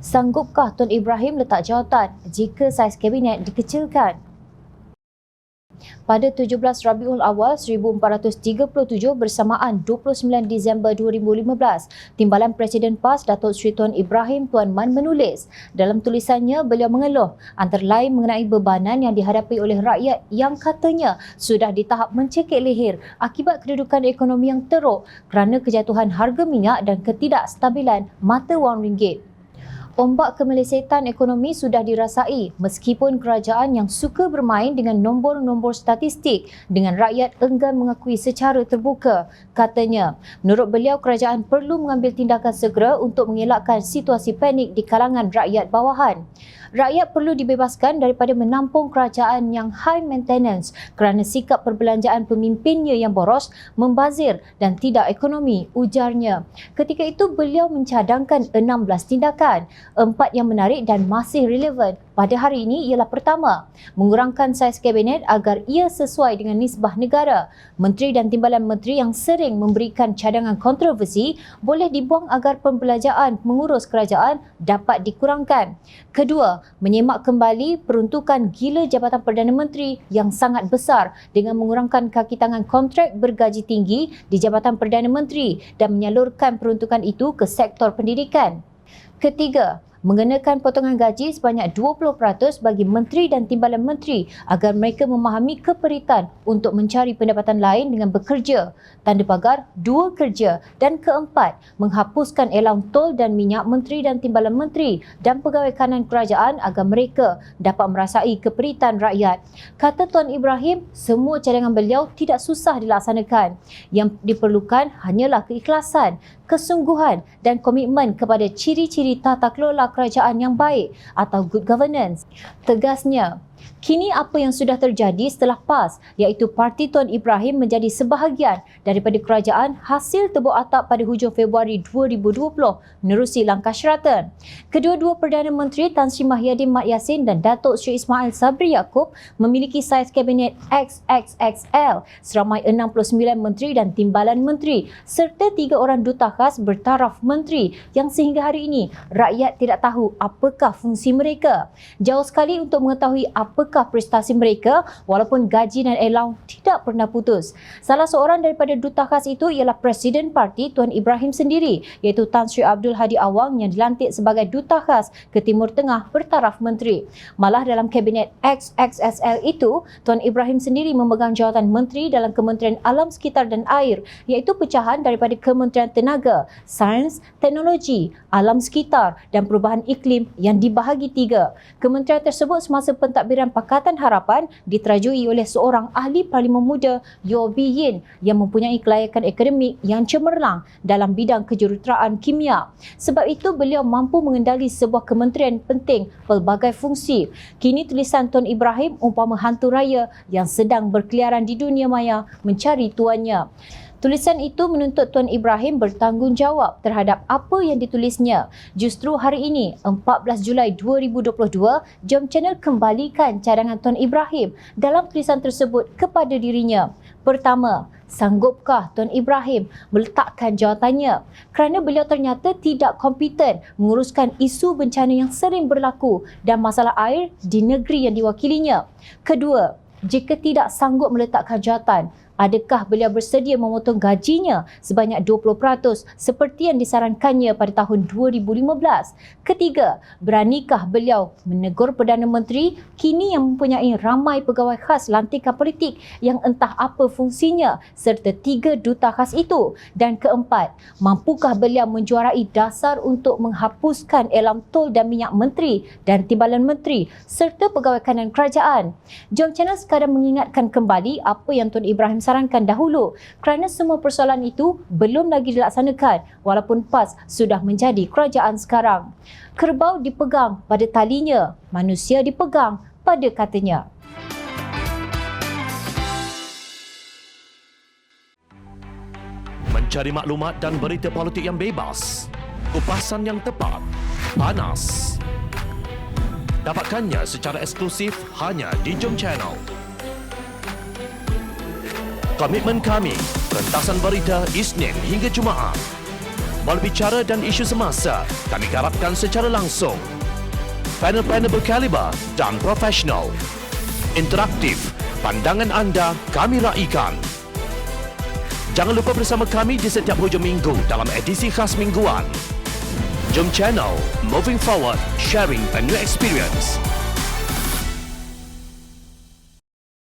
Sanggupkah Tun Ibrahim letak jawatan jika saiz kabinet dikecilkan? Pada 17 Rabiul Awal 1437 bersamaan 29 Disember 2015, Timbalan Presiden PAS Datuk Seri Tuan Ibrahim Tuan Man menulis. Dalam tulisannya, beliau mengeluh antara lain mengenai bebanan yang dihadapi oleh rakyat yang katanya sudah di tahap mencekik leher akibat kedudukan ekonomi yang teruk kerana kejatuhan harga minyak dan ketidakstabilan mata wang ringgit. Ombak kemelesetan ekonomi sudah dirasai meskipun kerajaan yang suka bermain dengan nombor-nombor statistik dengan rakyat enggan mengakui secara terbuka. Katanya, menurut beliau kerajaan perlu mengambil tindakan segera untuk mengelakkan situasi panik di kalangan rakyat bawahan. Rakyat perlu dibebaskan daripada menampung kerajaan yang high maintenance kerana sikap perbelanjaan pemimpinnya yang boros, membazir dan tidak ekonomi, ujarnya. Ketika itu beliau mencadangkan 16 tindakan. 4 yang menarik dan masih relevan pada hari ini ialah pertama, mengurangkan saiz kabinet agar ia sesuai dengan nisbah negara. Menteri dan timbalan menteri yang sering memberikan cadangan kontroversi boleh dibuang agar pembelanjaan mengurus kerajaan dapat dikurangkan. Kedua, menyemak kembali peruntukan gila Jabatan Perdana Menteri yang sangat besar dengan mengurangkan kaki tangan kontrak bergaji tinggi di Jabatan Perdana Menteri dan menyalurkan peruntukan itu ke sektor pendidikan. Ketiga, mengenakan potongan gaji sebanyak 20% bagi menteri dan timbalan menteri agar mereka memahami keperitan untuk mencari pendapatan lain dengan bekerja. Tanda pagar 2 kerja. Dan keempat, menghapuskan elang tol dan minyak menteri dan timbalan menteri dan pegawai kanan kerajaan agar mereka dapat merasai keperitan rakyat. Kata Tuan Ibrahim, semua cadangan beliau tidak susah dilaksanakan. Yang diperlukan hanyalah keikhlasan, kesungguhan dan komitmen kepada ciri-ciri tata kelola kerajaan yang baik atau good governance. Tegasnya, kini apa yang sudah terjadi setelah PAS iaitu parti Tuan Ibrahim menjadi sebahagian daripada kerajaan hasil tebuk atap pada hujung Februari 2020 menerusi langkah Sheraton. Kedua-dua Perdana Menteri Tan Sri Mahyadin Mat Yassin dan Datuk Seri Ismail Sabri Yaakob memiliki saiz kabinet XXXL seramai 69 menteri dan timbalan menteri serta 3 orang duta khas bertaraf menteri yang sehingga hari ini rakyat tidak tahu apakah fungsi mereka. Jauh sekali untuk mengetahui apakah prestasi mereka walaupun gaji dan allowance tidak pernah putus. Salah seorang daripada duta khas itu ialah Presiden Parti Tuan Ibrahim sendiri iaitu Tan Sri Abdul Hadi Awang yang dilantik sebagai duta khas ke Timur Tengah bertaraf menteri. Malah dalam kabinet XXSL itu, Tuan Ibrahim sendiri memegang jawatan menteri dalam Kementerian Alam Sekitar dan Air iaitu pecahan daripada Kementerian Tenaga, Sains, Teknologi, Alam Sekitar dan Perubahan Iklim yang dibahagi 3. Kementerian tersebut semasa pentadbiran Pakatan Harapan diterajui oleh seorang ahli Parlimen Muda, Yeo Bee Yin yang mempunyai kelayakan akademik yang cemerlang dalam bidang kejuruteraan kimia. Sebab itu beliau mampu mengendali sebuah kementerian penting pelbagai fungsi. Kini tulisan Tuan Ibrahim umpama hantu raya yang sedang berkeliaran di dunia maya mencari tuannya. Tulisan itu menuntut Tuan Ibrahim bertanggungjawab terhadap apa yang ditulisnya. Justru hari ini, 14 Julai 2022, Jom Channel kembalikan cadangan Tuan Ibrahim dalam tulisan tersebut kepada dirinya. Pertama, sanggupkah Tuan Ibrahim meletakkan jawatannya? Kerana beliau ternyata tidak kompeten menguruskan isu bencana yang sering berlaku dan masalah air di negeri yang diwakilinya. Kedua, jika tidak sanggup meletakkan jawatan, adakah beliau bersedia memotong gajinya sebanyak 20% seperti yang disarankannya pada tahun 2015? Ketiga, beranikah beliau menegur Perdana Menteri kini yang mempunyai ramai pegawai khas lantikan politik yang entah apa fungsinya serta 3 duta khas itu? Dan keempat, mampukah beliau menjuarai dasar untuk menghapuskan elam tol dan minyak menteri dan timbalan menteri serta pegawai kanan kerajaan? Jom Channel sekadar mengingatkan kembali apa yang Tuan Ibrahim sarankan dahulu kerana semua persoalan itu belum lagi dilaksanakan walaupun PAS sudah menjadi kerajaan sekarang. Kerbau dipegang pada talinya, manusia dipegang pada katanya. Mencari maklumat dan berita politik yang bebas, kupasan yang tepat, panas. Dapatkannya secara eksklusif hanya di Jom Channel. Komitmen kami, pentasan berita Isnin hingga Jumaat. melalui bicara dan isu semasa kami garapkan secara langsung. Panel-panel berkaliber dan profesional. Interaktif, pandangan anda kami raikan. Jangan lupa bersama kami di setiap hujung minggu dalam edisi khas mingguan. Jom channel, moving forward, sharing a new experience.